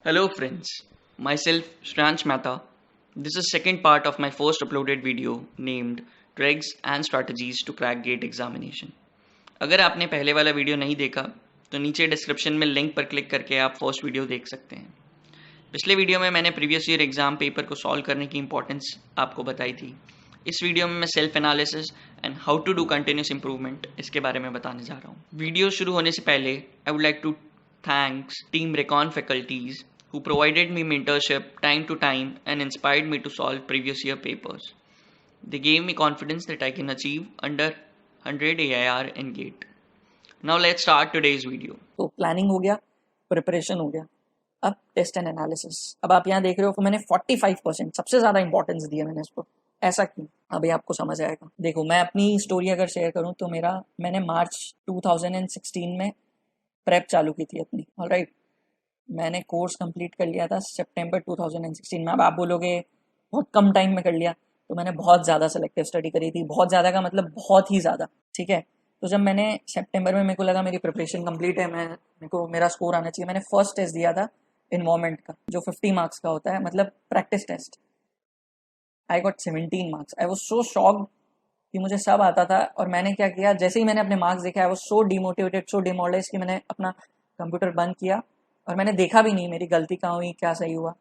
Hello friends, myself Shranch Mehta. This is second part of my first uploaded video named Tricks and Strategies to Crack GATE Examination. अगर आपने पहले वाला video नहीं देखा तो नीचे डिस्क्रिप्शन में लिंक पर क्लिक करके आप फर्स्ट वीडियो देख सकते हैं। पिछले वीडियो में मैंने प्रीवियस ईयर एग्जाम पेपर को सॉल्व करने की इंपॉर्टेंस आपको बताई थी। इस वीडियो में मैं self analysis and how to do continuous improvement इसके बारे में बताने जा रहा हूँ। वीडियो शुरू होने से पहले I would like to thanks team Recon faculties who provided me mentorship time to time and inspired me to solve previous year papers. They gave me confidence that I can achieve under 100 AIR in GATE. Now let's start today's video. तो planning हो गया, preparation हो गया, अब test and analysis. अब आप यहाँ देख रहे हो कि मैंने 45% सबसे ज़्यादा इंपॉर्टेंस दिया मैंने इसको। ऐसा क्यों, अभी आपको समझ आएगा। देखो, मैं अपनी स्टोरी अगर शेयर करूँ तो मैंने मार्च 2016 में प्रेप चालू की थी अपनी। ऑलराइट, मैंने कोर्स कंप्लीट कर लिया था सितंबर 2016 में। अब आप बोलोगे बहुत कम टाइम में कर लिया, तो मैंने बहुत ज़्यादा सेलेक्टिव स्टडी करी थी। बहुत ज़्यादा का मतलब बहुत ही ज़्यादा, ठीक है। तो जब मैंने सितंबर में, मेरे को लगा मेरी प्रिपरेशन कंप्लीट है, मेरे को मेरा स्कोर आना चाहिए, मैंने फर्स्ट टेस्ट दिया था इन्वॉल्वमेंट का, जो 50 मार्क्स का होता है, मतलब practice test. I got 17 marks. I was so shocked कि मुझे सब आता था। और मैंने क्या किया, जैसे ही मैंने अपने मार्क्स देखे, I was so demotivated, so demoralise कि मैंने अपना कंप्यूटर बंद किया और मैंने देखा भी नहीं मेरी गलती कहाँ हुई, क्या सही हुआ।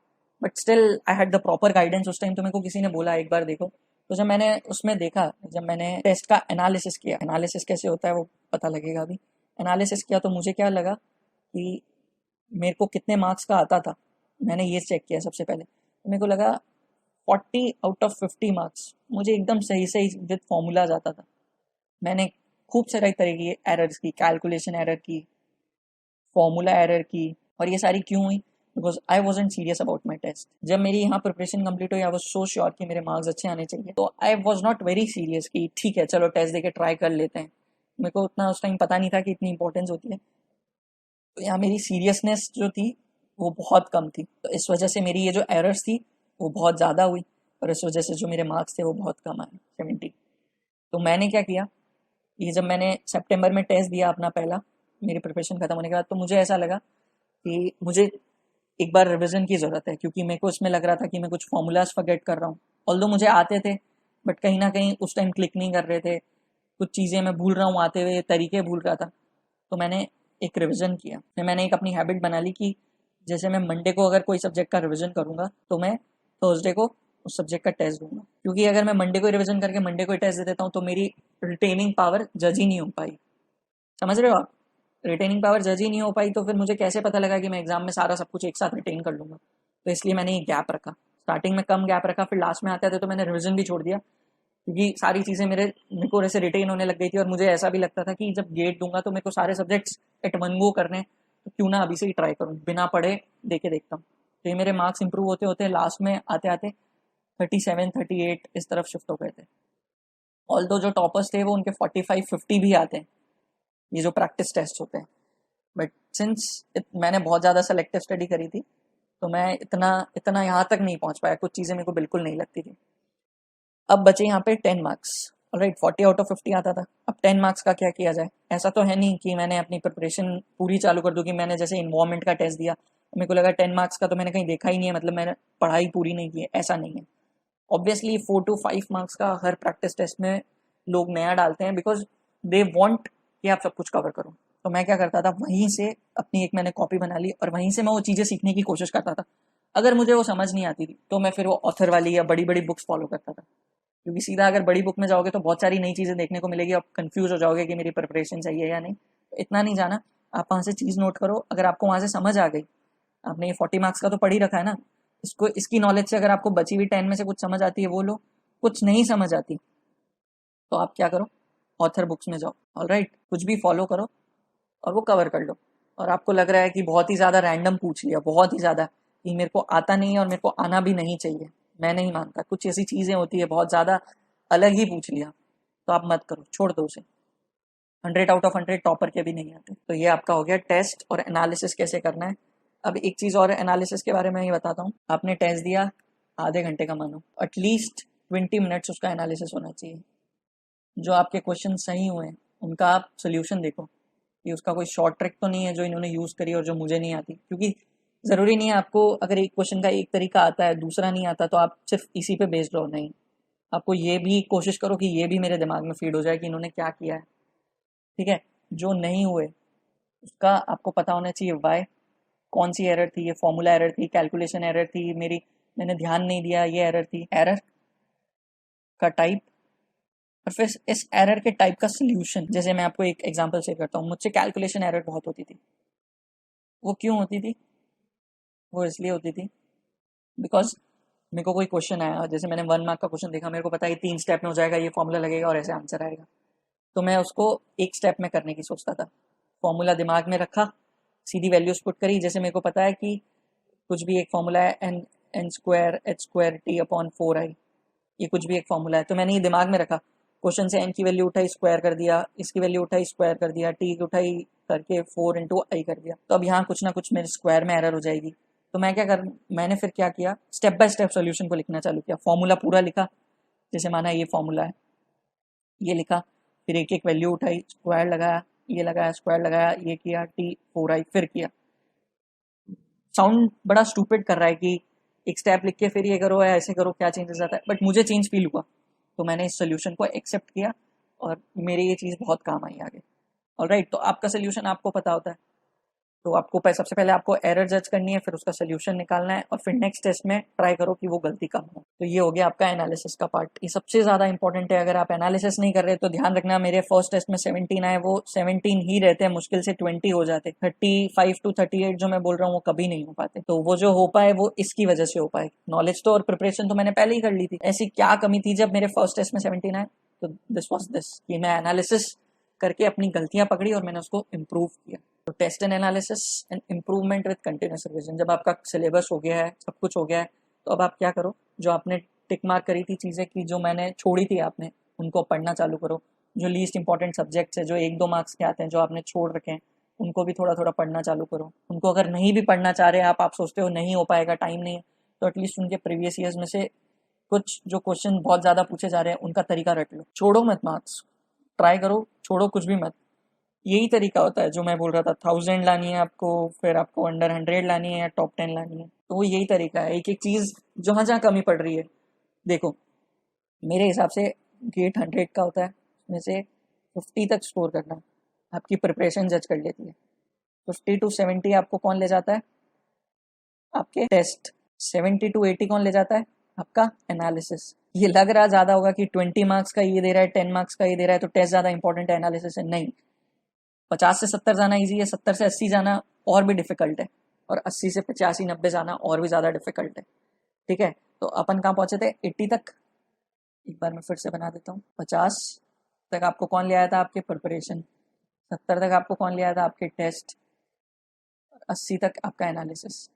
But still I had the proper guidance. उस टाइम तो मेरे को किसी ने बोला एक बार देखो। तो जब मैंने उसमें देखा, जब मैंने टेस्ट का एनालिसिस किया, एनालिसिस कैसे होता है वो पता लगेगा अभी। एनालिसिस किया तो मुझे क्या लगा कि मेरे को कितने मार्क्स का आता था। मैंने ये चेक किया सबसे पहले, तो मेरे को लगा 40 आउट ऑफ 50 मार्क्स मुझे एकदम सही सही विद फॉर्मूलाज आता था। मैंने खूब सारी तरह की एरर्स की, कैलकुलेशन एरर की, फॉर्मूला एरर की। और ये सारी क्यों हुई? Because I wasn't serious about my test. जब मेरी यहाँ प्रिपरेशन कंप्लीट हुई, आई वॉज सो श्योर कि मेरे मार्क्स अच्छे आने चाहिए, तो I was not very serious कि ठीक है चलो टेस्ट देके ट्राई कर लेते हैं। मेरे को उतना उस टाइम पता नहीं था कि इतनी इंपॉर्टेंस होती है। तो यहाँ मेरी सीरियसनेस जो थी वो बहुत कम थी, तो इस वजह से मेरी ये जो एरर्स थी वो बहुत ज़्यादा हुई, और इस वजह से जो मेरे मार्क्स थे वो बहुत कम आए, 70। तो मैंने क्या किया, ये जब मैंने सितंबर में टेस्ट दिया अपना पहला, मेरी प्रिपरेशन खत्म होने के बाद, तो मुझे ऐसा लगा कि मुझे एक बार रिविजन की ज़रूरत है, क्योंकि मेरे को इसमें लग रहा था कि मैं कुछ फॉर्मूलाज फॉरगेट कर रहा हूँ। ऑल्दो मुझे आते थे, बट कहीं ना कहीं उस टाइम क्लिक नहीं कर रहे थे। कुछ चीज़ें मैं भूल रहा हूँ, आते हुए तरीके भूल रहा था। तो मैंने एक रिविज़न किया। फिर मैंने एक अपनी हैबिट बना ली कि जैसे मैं मंडे को अगर कोई सब्जेक्ट का रिविज़न करूँगा, तो मैं थर्सडे को उस सब्जेक्ट का टेस्ट दूंगा। क्योंकि अगर मैं मंडे को रिविज़न करके मंडे को ही टेस्ट दे देता हूँ, तो मेरी रिटेनिंग पावर जज ही नहीं हो पाई। समझ रहे हो आप? रिटेनिंग पावर जज ही नहीं हो पाई, तो फिर मुझे कैसे पता लगा कि मैं एग्जाम में सारा सब कुछ एक साथ रिटेन कर लूंगा। तो इसलिए मैंने ये गैप रखा, स्टार्टिंग में कम गैप रखा, फिर लास्ट में आते आते तो मैंने रिविजन भी छोड़ दिया, क्योंकि सारी चीज़ें मेरे को ऐसे रिटेन होने लग गई थी। और मुझे ऐसा भी लगता था कि जब गेट दूंगा तो मेरे को सारे सब्जेक्ट्स एट वन गो करने, तो क्यों ना अभी से ही ट्राई करूँ, बिना पढ़े देखे देखता हूँ। तो ये मेरे मार्क्स इंप्रूव होते होते लास्ट में आते आते 37 38 इस तरफ शिफ्ट हो गए थे। ऑल दो जो टॉपर्स थे वो उनके 45 50 भी आते हैं, ये जो प्रैक्टिस टेस्ट होते हैं। बट सिंस मैंने बहुत ज़्यादा सेलेक्टिव स्टडी करी थी, तो मैं इतना इतना यहाँ तक नहीं पहुँच पाया। कुछ चीज़ें मेरे को बिल्कुल नहीं लगती थी। अब बचे यहाँ पे 10 मार्क्स। राइट, 40 आउट ऑफ 50 आता था। अब 10 मार्क्स का क्या किया जाए? ऐसा तो है नहीं कि मैंने अपनी प्रिपरेशन पूरी चालू कर दूँ, कि मैंने जैसे इन्वॉल्वमेंट का टेस्ट दिया, मेरे को लगा 10 मार्क्स का तो मैंने कहीं देखा ही नहीं है, मतलब मैंने पढ़ाई पूरी नहीं की है। ऐसा नहीं है। ऑब्वियसली 4 to 5 मार्क्स का हर प्रैक्टिस टेस्ट में लोग नया डालते हैं, बिकॉज दे वॉन्ट कि आप सब कुछ कवर करो। तो मैं क्या करता था, वहीं से अपनी एक मैंने कॉपी बना ली और वहीं से मैं वो चीज़ें सीखने की कोशिश करता था। अगर मुझे वो समझ नहीं आती थी तो मैं फिर वो ऑथर वाली या बड़ी बड़ी बुक्स फॉलो करता था, क्योंकि सीधा अगर बड़ी बुक में जाओगे तो बहुत सारी नई चीज़ें देखने को मिलेगी, आप कंफ्यूज हो जाओगे कि मेरी प्रिपरेशन सही है या नहीं। तो इतना नहीं जाना, आप वहाँ से चीज़ नोट करो। अगर आपको वहाँ से समझ आ गई, आपने ये 40 मार्क्स का तो पढ़ ही रखा है ना, इसको इसकी नॉलेज से अगर आपको बची हुई 10 में से कुछ समझ आती है वो लो, कुछ नहीं समझ आती तो आप क्या करो, ऑथर बुक्स में जाओ। ऑलराइट, कुछ भी फॉलो करो और वो कवर कर लो। और आपको लग रहा है कि बहुत ही ज़्यादा रैंडम पूछ लिया, बहुत ही ज़्यादा, कि मेरे को आता नहीं है और मेरे को आना भी नहीं चाहिए, मैं नहीं मानता। कुछ ऐसी चीज़ें होती है बहुत ज़्यादा अलग ही पूछ लिया, तो आप मत करो, छोड़ दो उसे। 100 आउट ऑफ 100 टॉपर के भी नहीं आते। तो ये आपका हो गया टेस्ट और एनालिसिस कैसे करना है। अब एक चीज़ और एनालिसिस के बारे में ही बताता हूँ। आपने टेस्ट दिया, आधे घंटे का मानो, एटलीस्ट 20 मिनट्स उसका एनालिसिस होना चाहिए। जो आपके क्वेश्चन सही हुए उनका आप सोल्यूशन देखो, कि उसका कोई शॉर्ट ट्रिक तो नहीं है जो इन्होंने यूज़ करी और जो मुझे नहीं आती। क्योंकि ज़रूरी नहीं है आपको अगर एक क्वेश्चन का एक तरीका आता है दूसरा नहीं आता तो आप सिर्फ इसी पे बेस्ड रहो, नहीं, आपको ये भी कोशिश करो कि ये भी मेरे दिमाग में फीड हो जाए कि इन्होंने क्या किया है, ठीक है। जो नहीं हुए उसका आपको पता होना चाहिए वाई, कौन सी एरर थी, ये फॉर्मूला एरर थी, कैलकुलेशन एरर थी मेरी, मैंने ध्यान नहीं दिया, ये एरर थी, एरर का टाइप, और फिर इस एरर के टाइप का सोल्यूशन। जैसे मैं आपको एक एग्जांपल शेयर करता हूँ, मुझसे कैलकुलेशन एरर बहुत होती थी। वो क्यों होती थी? वो इसलिए होती थी बिकॉज मेरे को कोई क्वेश्चन आया, जैसे मैंने 1 मार्क का क्वेश्चन देखा, मेरे को पता है 3 स्टेप में हो जाएगा, ये फॉर्मूला लगेगा और ऐसे आंसर आएगा, तो मैं उसको एक स्टेप में करने की सोचता था। फॉर्मूला दिमाग में रखा, सीधी वैल्यूज पुट करी, जैसे मेरे को पता है कि कुछ भी एक फॉर्मूला है N N square H square T upon 4i, ये कुछ भी एक फॉर्मूला है, तो मैंने ये दिमाग में रखा, क्वेश्चन से एन की वैल्यू उठाई स्क्वायर कर दिया, इसकी वैल्यू उठाई स्क्वायर कर दिया, टी की उठाई करके 4 × i कर दिया, तो अब यहाँ कुछ ना कुछ मेरे स्क्वायर में एरर हो जाएगी। तो मैंने फिर क्या किया, स्टेप बाय स्टेप सोल्यूशन को लिखना चालू किया, फॉर्मूला पूरा लिखा, जैसे माना ये फॉर्मूला है, ये लिखा, फिर एक एक वैल्यू उठाई, स्क्वायर लगाया, ये लगाया, स्क्वायर लगाया, ये किया, टी 4i फिर किया। साउंड बड़ा स्टूपिड कर रहा है कि एक स्टेप लिख के फिर ये करो या ऐसे करो, क्या चेंजेस आता है, बट मुझे चेंज फील हुआ, तो मैंने इस सोल्यूशन को एक्सेप्ट किया और मेरी ये चीज़ बहुत काम आई आगे। ऑलराइट, तो आपका सोल्यूशन आपको पता होता है, तो आपको सबसे पहले आपको एरर जज करनी है, फिर उसका सोल्यूशन निकालना है, और फिर नेक्स्ट टेस्ट में ट्राई करो कि वो गलती कम हो। तो ये हो गया आपका एनालिसिस का पार्ट, ये सबसे ज़्यादा इंपॉर्टेंट है। अगर आप एनालिसिस नहीं कर रहे तो ध्यान रखना, मेरे फर्स्ट टेस्ट में 17 आए, वो 17 ही रहते हैं, मुश्किल से 20 हो जाते, 35 to 38 जो मैं बोल रहा हूँ वो कभी नहीं हो पाते। तो वो जो हो पाए वो इसकी वजह से हो पाए, नॉलेज तो और प्रिपरेशन तो मैंने पहले ही कर ली थी। ऐसी क्या कमी थी जब मेरे फर्स्ट टेस्ट में 17 आए? तो दिस वॉज दिस, कि मैं एनालिसिस करके अपनी गलतियां पकड़ी और मैंने उसको इम्प्रूव किया। तो test and analysis and improvement with continuous revision. जब आपका सिलेबस हो गया है, सब कुछ हो गया है, तो अब आप क्या करो, जो आपने टिक मार्क करी थी चीज़ें कि जो मैंने छोड़ी थी आपने, उनको पढ़ना चालू करो। जो लीस्ट इंपॉर्टेंट सब्जेक्ट्स है, जो 1-2 मार्क्स के आते हैं, जो आपने छोड़ रखे हैं, उनको भी थोड़ा थोड़ा पढ़ना चालू करो। उनको अगर नहीं भी पढ़ना चाह रहे आप सोचते हो नहीं हो पाएगा, टाइम नहीं है, तो एटलीस्ट उनके प्रीवियस ईयर्स में से कुछ जो क्वेश्चन बहुत ज़्यादा पूछे जा रहे हैं उनका तरीका रट लो। छोड़ो मत मार्क्स, ट्राई करो, छोड़ो कुछ भी मत। यही तरीका होता है जो मैं बोल रहा था, 1000 लानी है आपको, फिर आपको अंडर 100 लानी है या टॉप 10 लानी है, तो वो यही तरीका है। एक एक चीज़ जहाँ जहाँ कमी पड़ रही है, देखो मेरे हिसाब से गेट 100 का होता है, उसमें से 50 तक स्कोर करना आपकी प्रिपरेशन जज कर लेती है। 50 to 70 आपको कौन ले जाता है? आपके टेस्ट। 70 to 80 कौन ले जाता है? आपका एनालिसिस। ये लग रहा ज़्यादा होगा कि 20 मार्क्स का ये दे रहा है, 10 मार्क्स का ये दे रहा है, तो टेस्ट ज़्यादा इंपॉर्टेंट है, एनालिसिस है, नहीं। 50 से 70 जाना ईजी है, 70 से 80 जाना और भी डिफिकल्ट है, और 80 से 85-90 जाना और भी ज़्यादा डिफिकल्ट है, ठीक है। तो अपन कहाँ पहुँचे थे? 80 तक। एक बार मैं फिर से बना देता हूँ। 50 तक आपको कौन ले आया था? आपके प्रिपरेशन। 70 तक आपको कौन ले आया था? आपके टेस्ट। 80 तक आपका एनालिसिस।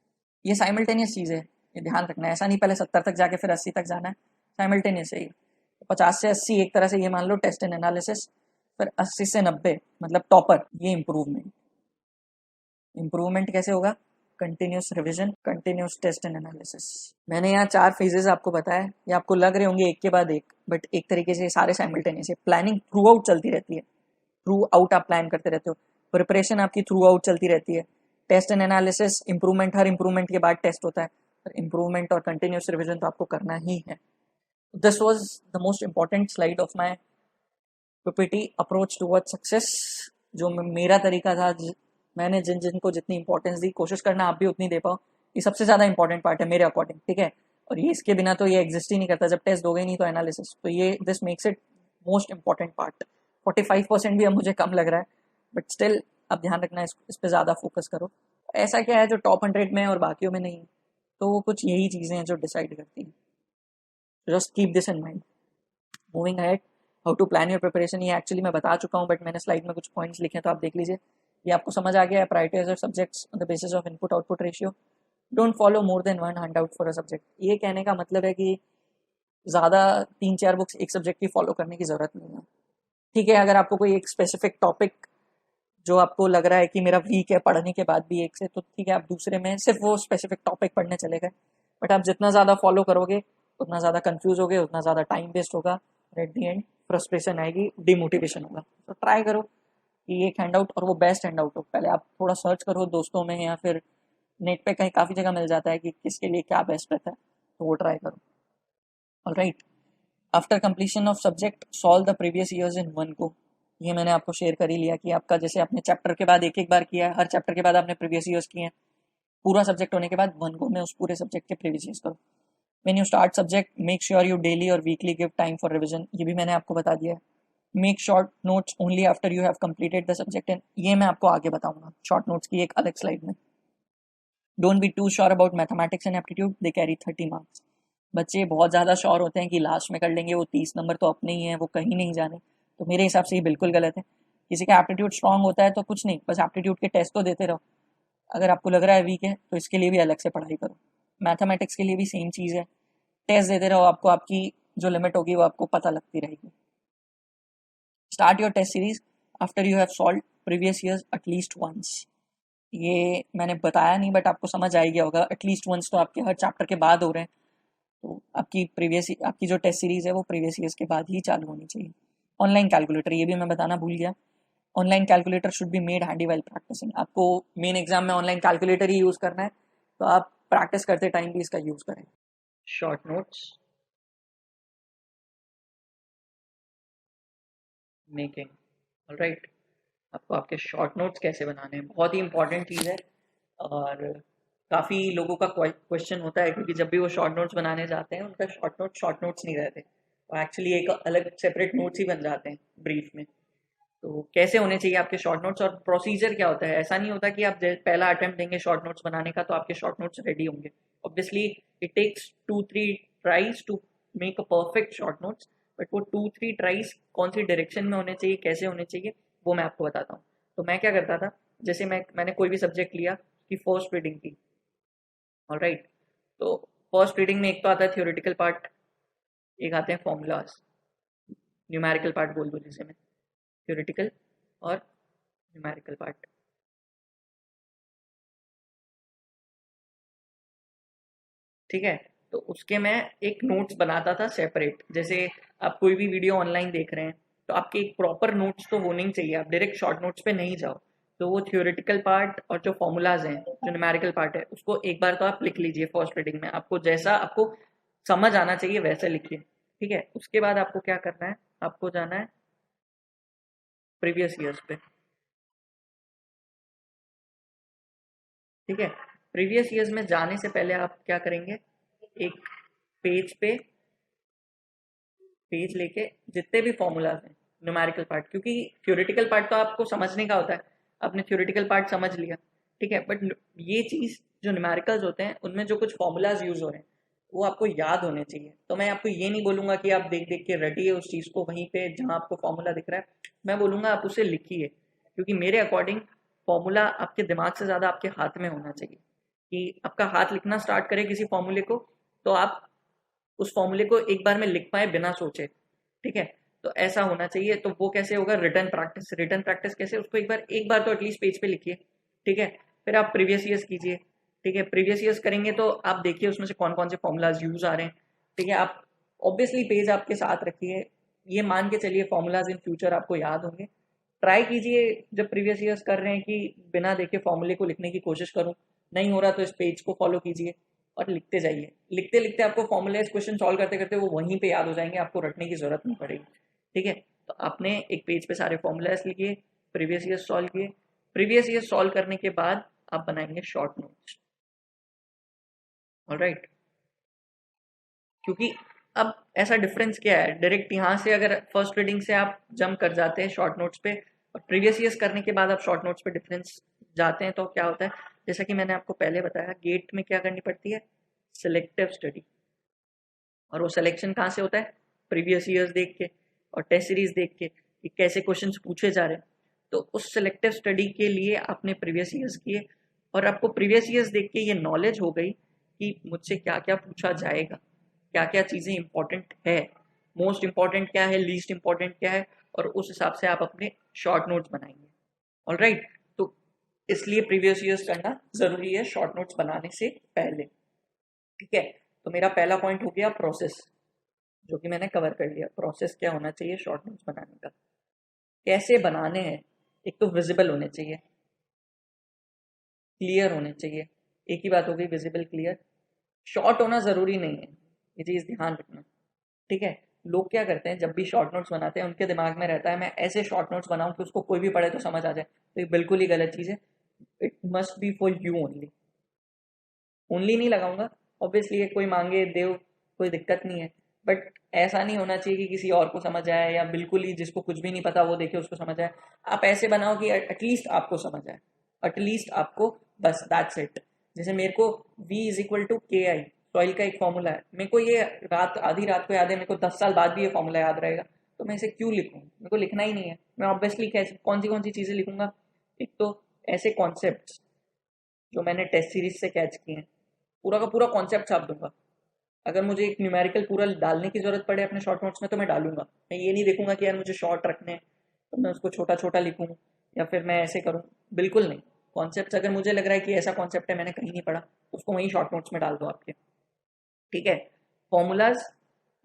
ये साइमल्टेनियस चीज़ है, ये ध्यान रखना है। ऐसा नहीं पहले 70 तक जाके फिर 80 तक जाना है, साइमल्टेनियस है ये। 50 से 80 एक तरह से ये मान लो टेस्ट एंड एनालिसिस, फिर 80 से 90 मतलब टॉपर, ये इम्प्रूवमेंट। इम्प्रूवमेंट कैसे होगा? Continuous revision, continuous test and analysis. मैंने यहाँ 4 फेजेस आपको बताया, ये आपको लग रहे होंगे एक के बाद एक, बट एक तरीके से सारे साइमल्टेनियस है। प्लानिंग थ्रू आउट चलती रहती है, थ्रू आउट आप प्लान करते रहते हो, प्रिपरेशन आपकी थ्रू आउट चलती रहती है, टेस्ट एंड एनालिसिस, इंप्रूवमेंट, हर इंप्रूवमेंट के बाद टेस्ट होता है, पर इंप्रूवमेंट और कंटिन्यूस रिविजन तो आपको करना ही है। This was the most important slide of my PPT approach toward success, जो मेरा तरीका था। मैंने जिनको जितनी इंपॉर्टेंस दी, कोशिश करना आप भी उतनी दे पाओ। ये सबसे ज़्यादा इंपॉर्टेंट पार्ट है मेरे अकॉर्डिंग, ठीक है। और ये इसके बिना तो ये एग्जिस्ट ही नहीं करता, जब टेस्ट दोगे नहीं तो एनालिसिस, तो ये this makes it most important part. 45% भी अब मुझे कम लग रहा है, बट स्टिल अब ध्यान रखना, इस पर ज़्यादा फोकस करो। ऐसा क्या है जो टॉप 100 में है और बाकियों में नहीं, तो वो कुछ यही चीज़ें हैं जो डिसाइड करती हैं। Just keep this in mind. Moving ahead, how to plan your preparation, ये एक्चुअली मैं बता चुका हूँ, बट मैंने स्लाइड में कुछ पॉइंट्स लिखे हैं तो आप देख लीजिए। ये आपको समझ आ गया है। Prioritise your subjects on the basis of input output ratio, don't follow more than 1 hand out for a subject. ये कहने का मतलब है कि ज़्यादा 3-4 बुक्स एक सब्जेक्ट की फॉलो करने की ज़रूरत नहीं है, ठीक है। अगर आपको कोई एक स्पेसिफिक टॉपिक जो आपको लग रहा है कि मेरा वीक है पढ़ने के बाद भी एक से, तो ठीक है, आप दूसरे में सिर्फ वो स्पेसिफिक टॉपिक पढ़ने चले गए। बट आप जितना ज़्यादा फॉलो करोगे उतना ज़्यादा कंफ्यूज होगे, उतना ज़्यादा टाइम वेस्ट होगा, और एट दी एंड फ्रस्ट्रेशन आएगी, डिमोटिवेशन होगा। तो ट्राई करो कि एक हैंड आउट, और वो बेस्ट हैंड आउट हो। पहले आप थोड़ा सर्च करो दोस्तों में या फिर नेट पे कहीं काफ़ी जगह मिल जाता है कि किसके लिए क्या बेस्ट रहता है, तो वो ट्राई करो। Alright, after completion of subject solve the previous years in one को। ये मैंने आपको शेयर कर ही लिया कि आपका जैसे आपने चैप्टर के बाद एक एक बार किया है, हर चैप्टर के बाद आपने प्रीवियस ईयर्स किए हैं, पूरा सब्जेक्ट होने के बाद वन गो में उस पूरे सब्जेक्ट के प्रीवियस ईयर्स करो। When you start subject make sure you daily और weekly give time for revision, ये भी मैंने आपको बता दिया है। Make short notes only after you have completed the subject, and ये मैं आपको आगे बताऊंगा शॉर्ट नोट्स की एक अलग स्लाइड में। Don't be too sure about mathematics and aptitude, they carry 30 marks. बच्चे बहुत ज़्यादा श्योर होते हैं कि लास्ट में कर लेंगे, वो 30 नंबर तो अपने ही हैं, वो कहीं नहीं जाने, तो मेरे हिसाब से ये बिल्कुल गलत है। किसी का एप्टीट्यूड स्ट्रांग होता है तो कुछ नहीं, बस एप्टीट्यूड के टेस्ट तो देते रहो। अगर आपको लग रहा है वीक है तो इसके लिए भी अलग से पढ़ाई करो। मैथमेटिक्स के लिए भी सेम चीज़ है, टेस्ट देते रहो, आपको आपकी जो लिमिट होगी वो आपको पता लगती रहेगी। Start your test series after you have solve previous years at least once. ये मैंने बताया नहीं बट आपको समझ आ गया होगा, एटलीस्ट वंस तो आपके हर चैप्टर के बाद हो रहे हैं, तो आपकी जो टेस्ट सीरीज है वो प्रीवियस ईयर्स के बाद ही चालू होनी चाहिए। ऑनलाइन कैलकुलेटर, ये भी मैं बताना भूल गया। Online calculator should be made handy while practising. आपको मेन एग्जाम में ऑनलाइन कैलकुलेटर ही यूज़ करना है, तो आप प्रैक्टिस करते टाइम भी इसका यूज़ करें। Short notes making, alright. आपको आपके शॉर्ट नोट्स कैसे बनाने हैं, बहुत ही इंपॉर्टेंट चीज़ है। और काफ़ी लोगों का क्वेश्चन होता है क्योंकि जब भी वो शॉर्ट नोट्स बनाने जाते हैं उनका शॉर्ट नोट्स नहीं रहते, और एक्चुअली एक अलग सेपरेट नोट्स ही बन जाते हैं ब्रीफ में। तो कैसे होने चाहिए आपके शॉर्ट नोट्स और प्रोसीजर क्या होता है? ऐसा नहीं होता कि आप पहला अटेम्प्ट देंगे शॉर्ट नोट्स बनाने का तो आपके शॉर्ट नोट्स रेडी होंगे। Obviously it takes 2-3 tries to make a perfect short notes, but वो 2-3 ट्राइज कौन सी डायरेक्शन में होने चाहिए, कैसे होने चाहिए, वो मैं आपको बताता हूँ। तो मैं क्या करता था, जैसे मैंने कोई भी सब्जेक्ट लिया कि फर्स्ट रीडिंग की, ऑलराइट, तो फर्स्ट रीडिंग में एक तो आता है थियोरेटिकल पार्ट, एक आते हैं फॉर्मूलाज, न्यूमेरिकल पार्ट बोल दूँ जिसे मैं, थियोरेटिकल और न्यूमेरिकल पार्ट। ठीक है, तो उसके मैं एक नोट्स बनाता था सेपरेट। जैसे आप कोई भी वीडियो ऑनलाइन देख रहे हैं तो आपके एक प्रॉपर नोट्स तो होने ही चाहिए, आप डायरेक्ट शॉर्ट नोट्स पे नहीं जाओ। तो वो थियोरेटिकल पार्ट और जो फॉर्मूलाज हैं, जो न्यूमेरिकल पार्ट है, उसको एक बार तो आप लिख लीजिए फर्स्ट रीडिंग में, आपको जैसा आपको समझ आना चाहिए वैसे लिखिए। ठीक है, उसके बाद आपको क्या करना है, आपको जाना है प्रीवियस ईयर्स पे। ठीक है, प्रीवियस ईयर्स में जाने से पहले आप क्या करेंगे, एक पेज पे पेज लेके जितने भी फॉर्मूलाज हैं न्यूमेरिकल पार्ट, क्योंकि थ्योरेटिकल पार्ट तो आपको समझने का होता है, आपने थ्योरेटिकल पार्ट समझ लिया, ठीक है, बट ये चीज़ जो न्यूमेरिकल्स होते हैं उनमें जो कुछ फॉर्मूलाज यूज हो रहे हैं वो आपको याद होने चाहिए। तो मैं आपको ये नहीं बोलूंगा कि आप देख देख के रटिए उस चीज़ को वहीं पे जहाँ आपको फॉर्मूला दिख रहा है, मैं बोलूंगा आप उसे लिखिए, क्योंकि मेरे अकॉर्डिंग फॉर्मूला आपके दिमाग से ज़्यादा आपके हाथ में होना चाहिए। कि आपका हाथ लिखना स्टार्ट करे किसी फॉर्मूले को तो आप उस फॉर्मूले को एक बार में लिख पाए बिना सोचे। ठीक है, तो ऐसा होना चाहिए। तो वो कैसे होगा, रिटर्न प्रैक्टिस। रिटर्न प्रैक्टिस कैसे, उसको एक बार तो एटलीस्ट पेज पे लिखिए। ठीक है, फिर आप प्रीवियस ईयर्स कीजिए। ठीक है, प्रीवियस ईयर्स करेंगे तो आप देखिए उसमें से कौन कौन से फॉर्मूलाज यूज आ रहे हैं। ठीक है, आप ऑब्वियसली पेज आपके साथ रखिए, ये मान के चलिए फॉर्मूलाज इन फ्यूचर आपको याद होंगे। ट्राई कीजिए जब प्रीवियस ईयर्स कर रहे हैं कि बिना देखे फॉर्मूले को लिखने की कोशिश करूं, नहीं हो रहा तो इस पेज को फॉलो कीजिए और लिखते जाइए। लिखते लिखते आपको फॉर्मूलाइज क्वेश्चन सॉल्व करते करते वो वहीं पे याद हो जाएंगे, आपको रटने की जरूरत नहीं पड़ेगी। ठीक है, तो आपने एक पेज पे सारे फॉर्मूलाइज लिखिए, प्रीवियस ईयर सॉल्व किए। प्रीवियस ईयर सॉल्व करने के बाद आप बनाएंगे शॉर्ट नोट्स। ऑलराइट, क्योंकि अब ऐसा डिफरेंस क्या है, डायरेक्ट यहाँ से अगर फर्स्ट रीडिंग से आप जंप कर जाते हैं शॉर्ट नोट्स पे और प्रीवियस ईयर्स करने के बाद आप शॉर्ट नोट्स पे डिफरेंस जाते हैं, तो क्या होता है, जैसा कि मैंने आपको पहले बताया, गेट में क्या करनी पड़ती है, सिलेक्टिव स्टडी। और वो सिलेक्शन कहाँ से होता है, प्रीवियस ईयर्स देख के और टेस्ट सीरीज देख के कि कैसे क्वेश्चंस पूछे जा रहे हैं। तो उस सिलेक्टिव स्टडी के लिए आपने प्रीवियस ईयर्स किए और आपको प्रीवियस ईयर्स देख के ये नॉलेज हो गई कि मुझसे क्या क्या पूछा जाएगा, क्या क्या चीज़ें इंपॉर्टेंट है, मोस्ट इंपॉर्टेंट क्या है, लीस्ट इंपॉर्टेंट क्या है, और उस हिसाब से आप अपने शॉर्ट नोट्स बनाएंगे। ऑलराइट, तो इसलिए प्रीवियस ईयर्स करना जरूरी है शॉर्ट नोट्स बनाने से पहले। ठीक है, तो मेरा पहला पॉइंट हो गया प्रोसेस, जो कि मैंने कवर कर लिया। प्रोसेस क्या होना चाहिए शॉर्ट नोट्स बनाने का, कैसे बनाने हैं, एक तो विजिबल होने चाहिए, क्लियर होने चाहिए, एक ही बात हो गई विजिबल क्लियर। शॉर्ट होना ज़रूरी नहीं है, ये चीज़ ध्यान रखना, ठीक है। लोग क्या करते हैं, जब भी शॉर्ट नोट्स बनाते हैं उनके दिमाग में रहता है मैं ऐसे शॉर्ट नोट्स बनाऊं कि उसको कोई भी पढ़े तो समझ आ जाए, तो ये बिल्कुल ही गलत चीज़ है। It must be for you only. Only नहीं लगाऊंगा, ऑब्वियसली कोई मांगे देव, कोई दिक्कत नहीं है, बट ऐसा नहीं होना चाहिए कि किसी और को समझ आए या बिल्कुल ही जिसको कुछ भी नहीं पता वो देखे उसको समझ आए। आप ऐसे बनाओ कि एटलीस्ट आपको समझ आए, एटलीस्ट आपको, बस दैट्स इट। जैसे मेरे को V इज इक्वल टू के आई, सॉइल का एक फॉर्मूला है, मेरे को ये रात आधी रात को याद है, मेरे को 10 साल बाद भी ये फॉर्मूला याद रहेगा, तो मैं इसे क्यों लिखूँ, मेरे को लिखना ही नहीं है। मैं ऑब्वियसली कैसे कौन सी चीज़ें लिखूंगा, एक तो ऐसे कॉन्सेप्ट जो मैंने टेस्ट सीरीज से कैच किए हैं, पूरा का पूरा कॉन्सेप्ट छाप दूंगा। अगर मुझे एक न्यूमेरिकल पूरा डालने की जरूरत पड़े अपने शॉर्ट नोट्स में तो मैं डालूंगा। मैं ये नहीं देखूंगा कि यार मुझे शॉर्ट रखने हैं तो मैं उसको छोटा छोटा लिखूँ या फिर मैं ऐसे करूँ, बिल्कुल नहीं। कॉन्सेप्ट अगर मुझे लग रहा है कि ऐसा कॉन्सेप्ट है मैंने कहीं नहीं पढ़ा, उसको वहीं शॉर्ट नोट्स में डाल दो आपके, ठीक है। Formulas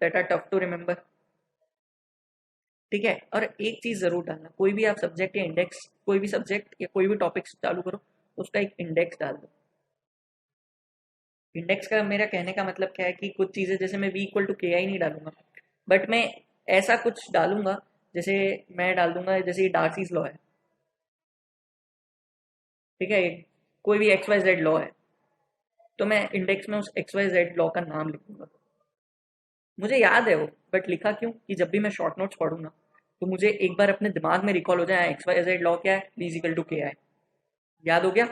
that are tough to remember, ठीक है। और एक चीज जरूर डालना, कोई भी आप सब्जेक्ट या इंडेक्स, कोई भी सब्जेक्ट या कोई भी टॉपिक चालू करो उसका एक इंडेक्स डाल दो। इंडेक्स का मेरा कहने का मतलब क्या है कि कुछ चीजें जैसे मैं V इक्वल टू के आई नहीं डालूंगा, बट मैं ऐसा कुछ डालूंगा, जैसे मैं डाल दूंगा जैसे ये डार्सीज लॉ है, ठीक है, कोई भी XYZ लॉ है, तो मैं इंडेक्स में उस XYZ लॉ का नाम लिखूंगा। मुझे याद है वो, बट लिखा क्यों कि जब भी मैं शॉर्ट नोट्स पढ़ूंगा तो मुझे एक बार अपने दिमाग में रिकॉल हो जाए XYZ लॉ क्या है, V इज इक्वल टू के आई, याद हो गया।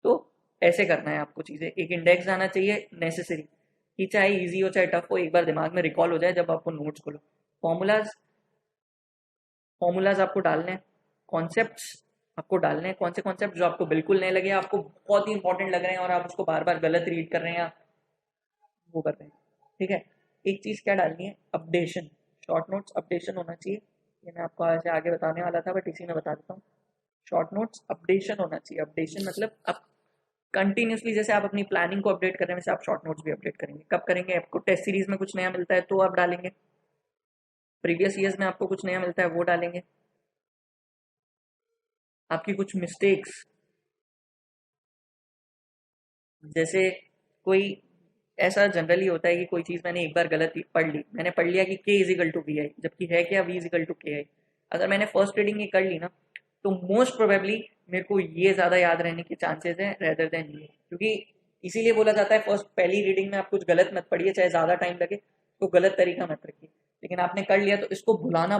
तो ऐसे करना है आपको चीज़ें, एक इंडेक्स आना चाहिए नेसेसरी, कि चाहे इजी हो चाहे टफ हो, एक बार दिमाग में रिकॉल हो जाए जब आपको नोट्स खोलो। फॉर्मूलाज, फॉर्मूलाज आपको डालने हैं, कॉन्सेप्ट्स आपको डालने हैं, कौन से कॉन्सेप्ट जो आपको बिल्कुल नहीं लगे, आपको बहुत ही इंपॉर्टेंट लग रहे हैं और आप उसको बार बार गलत रीड कर रहे हैं, वो कर रहे हैं, ठीक है। एक चीज़ क्या डालनी है, अपडेशन, शॉर्ट नोट्स अपडेशन होना चाहिए। ये मैं आपको ऐसे आगे बताने वाला था बट इसी में बता देता हूँ। शॉर्ट नोट्स अपडेशन होना चाहिए। अपडेशन मतलब आप कंटिन्यूसली, जैसे आप अपनी प्लानिंग को अपडेट कर रहे हैं वैसे आप शॉर्ट नोट्स भी अपडेट करेंगे। कब करेंगे, आपको टेस्ट सीरीज में कुछ नया मिलता है तो आप डालेंगे, प्रीवियस ईयर्स में आपको कुछ नया मिलता है वो डालेंगे, आपकी कुछ मिस्टेक्स, जैसे कोई ऐसा जनरली होता है कि कोई चीज़ मैंने एक बार गलत पढ़ ली, मैंने पढ़ लिया कि K is equal to V I, जबकि है क्या V इज इक्वल टू के आई। अगर मैंने फर्स्ट रीडिंग ये कर ली ना तो मोस्ट प्रोबेबली मेरे को ये ज़्यादा याद रहने के चांसेस हैं रेदर देन ये, क्योंकि इसीलिए बोला जाता है फर्स्ट पहली रीडिंग में आप कुछ गलत मत पढ़िए, चाहे ज़्यादा टाइम लगे तो गलत तरीका मत रखिए। लेकिन आपने कर लिया तो इसको भुलाना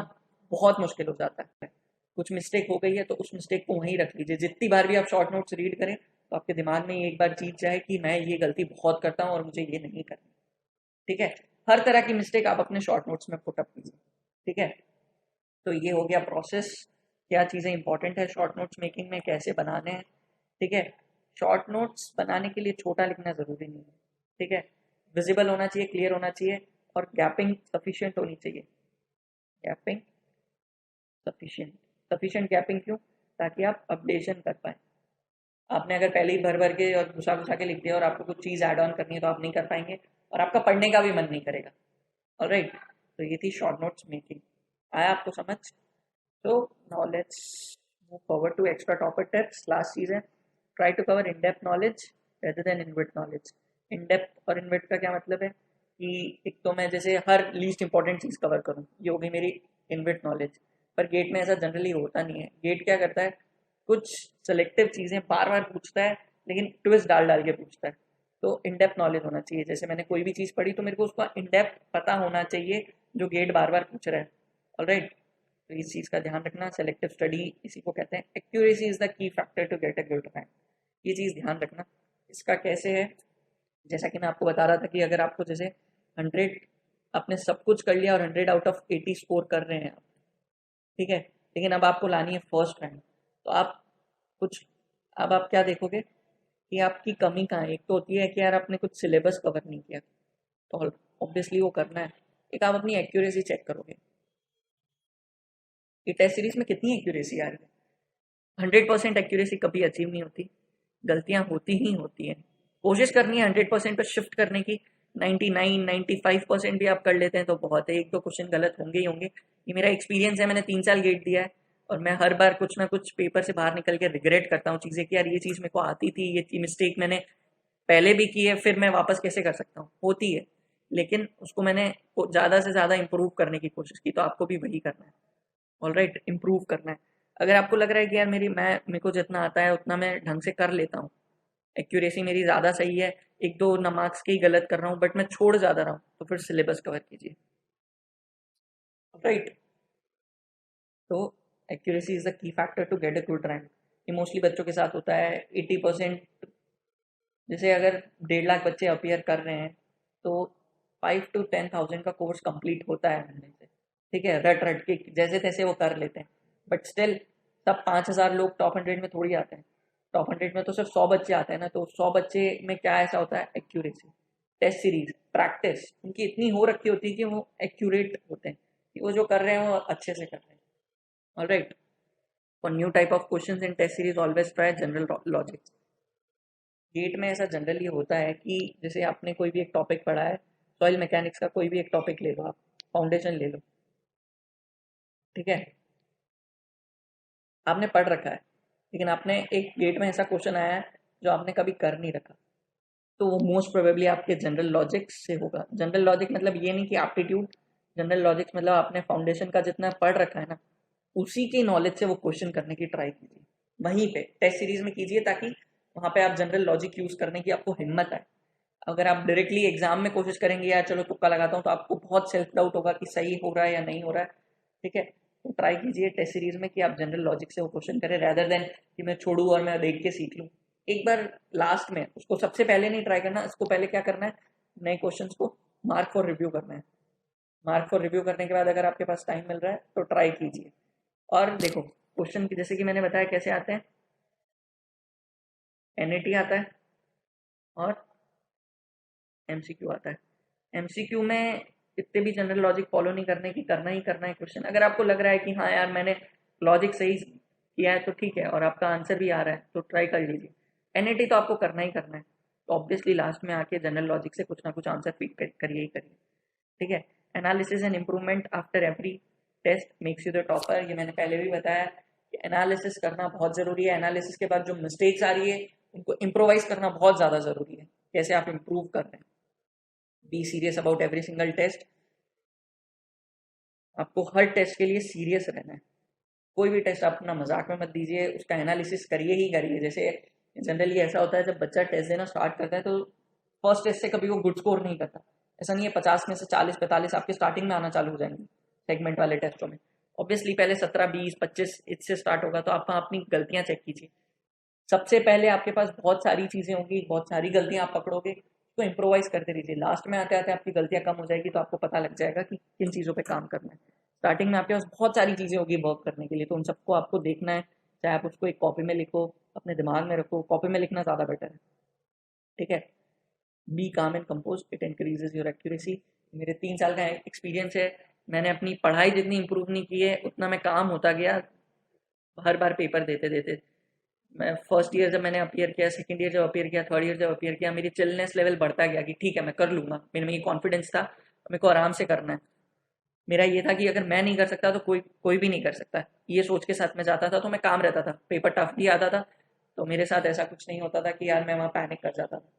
बहुत मुश्किल हो जाता है। कुछ मिस्टेक हो गई है तो उस मिस्टेक को वहीं रख लीजिए, जितनी बार भी आप शॉर्ट नोट्स रीड करें तो आपके दिमाग में एक बार चीज जाए कि मैं ये गलती बहुत करता हूँ और मुझे ये नहीं करनी, ठीक है। हर तरह की मिस्टेक आप अपने शॉर्ट नोट्स में पुट अप कीजिए, ठीक है। तो ये हो गया प्रोसेस, क्या चीज़ें इंपॉर्टेंट है शॉर्ट नोट्स मेकिंग में, कैसे बनाने हैं, ठीक है। शॉर्ट नोट्स बनाने के लिए छोटा लिखना ज़रूरी नहीं है, ठीक है। विजिबल होना चाहिए, क्लियर होना चाहिए और गैपिंग सफिशिएंट होनी चाहिए। गैपिंग सफिशिएंट, सफिशिएंट गैपिंग क्यों, ताकि आप अपडेशन कर पाए। आपने अगर पहले ही भर भर के और घुसा घुसा के लिख दिया और आपको कुछ चीज़ ऐड ऑन करनी है तो आप नहीं कर पाएंगे और आपका पढ़ने का भी मन नहीं करेगा। ऑलराइट, तो ये थी शॉर्ट नोट्स मेकिंग, आया आपको समझ। तो now let's move forward to extra topic tips. Last चीज़ है, try to cover in depth knowledge rather than in width knowledge. In depth और इन विड्थ का क्या मतलब है कि एक तो मैं जैसे हर लीस्ट इंपॉर्टेंट चीज़ कवर करूँ, ये होगी मेरी इन विड्थ नॉलेज, पर गेट में ऐसा जनरली होता नहीं है। गेट क्या करता है, कुछ सेलेक्टिव चीज़ें बार बार पूछता है लेकिन ट्विस्ट डाल डाल के पूछता है। तो इन डेप्थ नॉलेज होना चाहिए, जैसे मैंने कोई भी चीज़ पढ़ी तो मेरे को उसका इन डेप्थ पता होना चाहिए जो गेट बार बार पूछ रहा है। ऑलराइट, तो इस चीज़ का ध्यान रखना। सेलेक्टिव स्टडी इसी को कहते हैं। Accuracy is the key factor to get a good rank, ये चीज़ ध्यान रखना। इसका कैसे है, जैसा कि मैं आपको बता रहा था कि अगर आपको जैसे 100 आपने सब कुछ कर लिया और 100 आउट ऑफ 80 स्कोर कर रहे हैं आप, ठीक है, लेकिन अब आपको लानी है फर्स्ट रैंक, तो आप कुछ, अब आप क्या देखोगे कि आपकी कमी कहाँ है। एक तो होती है कि यार आपने कुछ सिलेबस कवर नहीं किया, तो ऑब्वियसली वो करना है। एक आप अपनी एक्यूरेसी चेक करोगे कि टेस्ट सीरीज में कितनी एक्यूरेसी आ रही है। 100% एक्यूरेसी कभी अचीव नहीं होती, गलतियां होती ही होती हैं। कोशिश करनी है 100% पर शिफ्ट करने की। 99 95% भी आप कर लेते हैं तो बहुत है, एक दो क्वेश्चन गलत होंगे ही होंगे। ये मेरा एक्सपीरियंस है, मैंने 3 साल गेट दिया है और मैं हर बार कुछ ना कुछ पेपर से बाहर निकल के रिग्रेट करता हूँ चीज़ें कि यार ये चीज़ मेरे को आती थी, ये मिस्टेक मैंने पहले भी की है, फिर मैं वापस कैसे कर सकता हूँ, होती है। लेकिन उसको मैंने ज़्यादा से ज़्यादा इम्प्रूव करने की कोशिश की, तो आपको भी वही करना है। ऑलराइट, इम्प्रूव करना है। अगर आपको लग रहा है कि यार मेरे को जितना आता है उतना मैं ढंग से कर लेता हूँ, एक्यूरेसी मेरी ज़्यादा सही है, एक दो न मार्क्स के ही गलत कर रहा हूँ बट मैं छोड़ ज़्यादा रहा हूँ, तो फिर सिलेबस कवर कीजिए। राइट, तो accuracy is the key factor to get a good rank. ये मोस्टली बच्चों के साथ होता है। 80%, जैसे अगर 1.5 लाख बच्चे अपियर कर रहे हैं तो 5 to 10,000 का कोर्स कंप्लीट होता है उनमें से, ठीक है, रट रट के जैसे तैसे वो कर लेते हैं। बट स्टिल सब 5,000 लोग टॉप 100 में थोड़ी आते हैं। टॉप 100 में तो सिर्फ 100 बच्चे आते हैं ना, तो 100 बच्चे में क्या ऐसा होता है, एक्यूरेसी, टेस्ट सीरीज, प्रैक्टिस उनकी इतनी हो रखी होती है कि वो एक्यूरेट होते हैं, कि वो जो कर रहे हैं वो अच्छे से कर रहे हैं। Alright, for new type of questions in test series always try general logic. GATE में ऐसा जनरली होता है कि जैसे आपने कोई भी एक टॉपिक पढ़ा है, सॉइल मैकेनिक्स का कोई भी एक टॉपिक ले लो, आप फाउंडेशन ले लो, ठीक है, आपने पढ़ रखा है, लेकिन आपने एक गेट में ऐसा क्वेश्चन आया है जो आपने कभी कर नहीं रखा, तो वो मोस्ट प्रोबेबली आपके जनरल लॉजिक से होगा। जनरल लॉजिक मतलब ये नहीं कि एप्टीट्यूड, जनरल लॉजिक मतलब आपने फाउंडेशन का जितना पढ़ रखा है ना, उसी की नॉलेज से वो क्वेश्चन करने की ट्राई कीजिए, वहीं पे टेस्ट सीरीज में कीजिए, ताकि वहाँ पे आप जनरल लॉजिक यूज करने की आपको हिम्मत आए। अगर आप डायरेक्टली एग्जाम में कोशिश करेंगे यार चलो तुक्का लगाता हूँ, तो आपको बहुत सेल्फ डाउट होगा कि सही हो रहा है या नहीं हो रहा है, ठीक है। तो ट्राई कीजिए टेस्ट सीरीज में कि आप जनरल लॉजिक से वो क्वेश्चन करें, रैदर देन कि मैं छोड़ूँ और मैं देख के सीख लूँ। एक बार लास्ट में उसको सबसे पहले नहीं ट्राई करना, इसको पहले क्या करना है, नए क्वेश्चन को मार्क फॉर रिव्यू करना है। मार्क फॉर रिव्यू करने के बाद अगर आपके पास टाइम मिल रहा है तो ट्राई कीजिए। और देखो क्वेश्चन की जैसे कि मैंने बताया कैसे आते हैं, एनएटी आता है और एमसीक्यू आता है। एमसीक्यू में इतने भी जनरल लॉजिक फॉलो नहीं करने की, करना ही करना है क्वेश्चन। अगर आपको लग रहा है कि हाँ यार मैंने लॉजिक सही किया है तो ठीक है, और आपका आंसर भी आ रहा है तो ट्राई कर लीजिए। एनएटी तो आपको करना ही करना है, तो ऑब्वियसली लास्ट में आके जनरल लॉजिक से कुछ ना कुछ आंसर फिट करिए ही करिए, ठीक है। Analysis and improvement after every test makes you the topper. ये मैंने पहले भी बताया कि एनालिसिस करना बहुत ज़रूरी है। एनालिसिस के बाद जो मिस्टेक्स आ रही है उनको इम्प्रोवाइज करना बहुत ज़्यादा ज़रूरी है, कैसे आप इम्प्रूव कर रहे हैं। Be serious about every single test. आपको हर टेस्ट के लिए सीरियस रहना है। कोई भी टेस्ट आप अपना मजाक में मत दीजिए, उसका एनालिसिस करिए ही करिए। जैसे जनरली ऐसा होता है जब बच्चा टेस्ट देना स्टार्ट करता है तो फर्स्ट टेस्ट से कभी वो गुड स्कोर नहीं करता। ऐसा नहीं है 50 में से 40-45 आपके स्टार्टिंग में आना चालू हो जाएंगे सेगमेंट वाले टेस्टों में। ऑब्वियसली पहले 17-20-25 इससे स्टार्ट होगा, तो आप अपनी गलतियां चेक कीजिए। सबसे पहले आपके पास बहुत सारी चीज़ें होंगी, बहुत सारी गलतियां आप पकड़ोगे, तो इम्प्रोवाइज करते रहिए। लास्ट में आते आते आपकी गलतियां कम हो जाएगी, तो आपको पता लग जाएगा कि किन चीज़ों पे काम करना है। स्टार्टिंग में आपके पास बहुत सारी चीज़ें होगी वर्क करने के लिए, तो उन सबको आपको देखना है। चाहे आप उसको एक कॉपी में लिखो, अपने दिमाग में रखो, कॉपी में लिखना ज़्यादा बेटर है, ठीक है। बी काम and compose, it increases your accuracy. मेरे 3 साल का एक्सपीरियंस है, मैंने अपनी पढ़ाई जितनी इंप्रूव नहीं की है उतना मैं काम होता गया हर बार पेपर देते देते। मैं फर्स्ट ईयर जब मैंने अपियर किया, सेकंड ईयर जब अपियर किया, थर्ड ईयर जब अपियर किया, मेरी चिलनेस लेवल बढ़ता गया कि ठीक है मैं कर लूँगा। मेरे में ये कॉन्फिडेंस था, मेरे को आराम से करना है। मेरा ये था कि अगर मैं नहीं कर सकता तो कोई कोई भी नहीं कर सकता, ये सोच के साथ में जाता था, तो मैं काम रहता था। पेपर टफ भी आता था तो मेरे साथ ऐसा कुछ नहीं होता था कि यार मैं वहाँ पैनिक कर जाता था।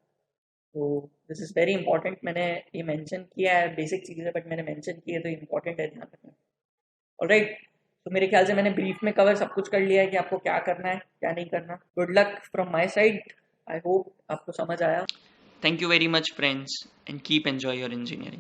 तो दिस इज़ वेरी इंपॉर्टेंट। मैंने ये मेंशन किया है, बेसिक चीज़ है बट मैंने मेंशन की है तो इंपॉर्टेंट है, ध्यान रखना। ऑलराइट, तो मेरे ख्याल से मैंने ब्रीफ में कवर सब कुछ कर लिया है कि आपको क्या करना है क्या नहीं करना। Good luck from my side, I hope आपको समझ आया। Thank you very much, friends, and keep enjoy your engineering.